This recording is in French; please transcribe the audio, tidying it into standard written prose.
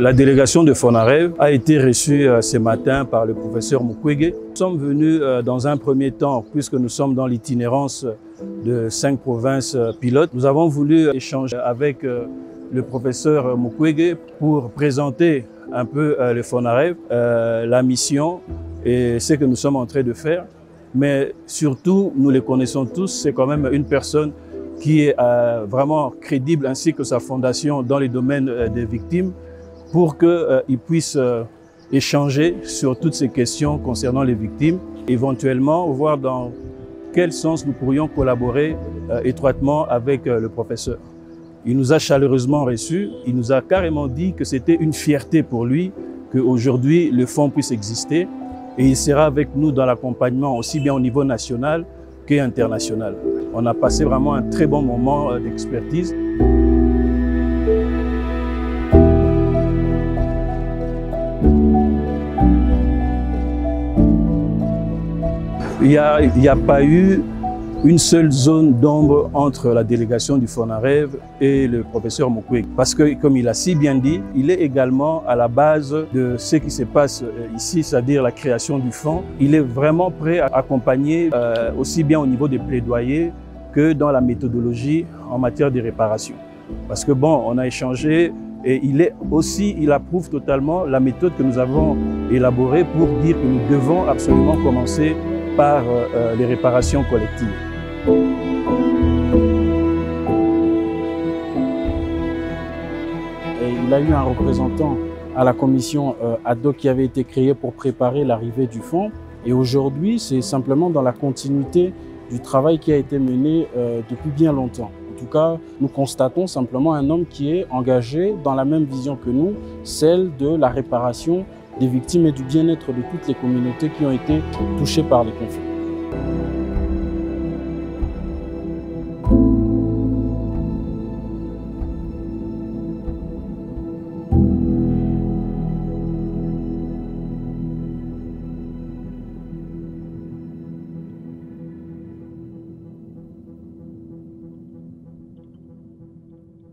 La délégation de Fonarev a été reçue ce matin par le professeur Mukwege. Nous sommes venus dans un premier temps, puisque nous sommes dans l'itinérance de 5 provinces pilotes. Nous avons voulu échanger avec le professeur Mukwege pour présenter un peu le Fonarev, la mission et ce que nous sommes en train de faire. Mais surtout, nous les connaissons tous, c'est quand même une personne qui est vraiment crédible, ainsi que sa fondation dans les domaines des victimes, pour qu'ils puissent échanger sur toutes ces questions concernant les victimes, éventuellement voir dans quel sens nous pourrions collaborer étroitement avec le professeur. Il nous a chaleureusement reçus, il nous a carrément dit que c'était une fierté pour lui qu'aujourd'hui le fonds puisse exister et il sera avec nous dans l'accompagnement aussi bien au niveau national qu'international. On a passé vraiment un très bon moment d'expertise. Il n'y a pas eu une seule zone d'ombre entre la délégation du Fonarev et le professeur Mukwege. Parce que, comme il a si bien dit, il est également à la base de ce qui se passe ici, c'est-à-dire la création du fonds. Il est vraiment prêt à accompagner aussi bien au niveau des plaidoyers que dans la méthodologie en matière de réparation. Parce que bon, on a échangé et il approuve totalement la méthode que nous avons élaborée pour dire que nous devons absolument commencer par les réparations collectives. Et il a eu un représentant à la commission ad hoc qui avait été créée pour préparer l'arrivée du fonds. Et aujourd'hui, c'est simplement dans la continuité du travail qui a été mené depuis bien longtemps. En tout cas, nous constatons simplement un homme qui est engagé dans la même vision que nous, celle de la réparation des victimes et du bien-être de toutes les communautés qui ont été touchées par les conflits.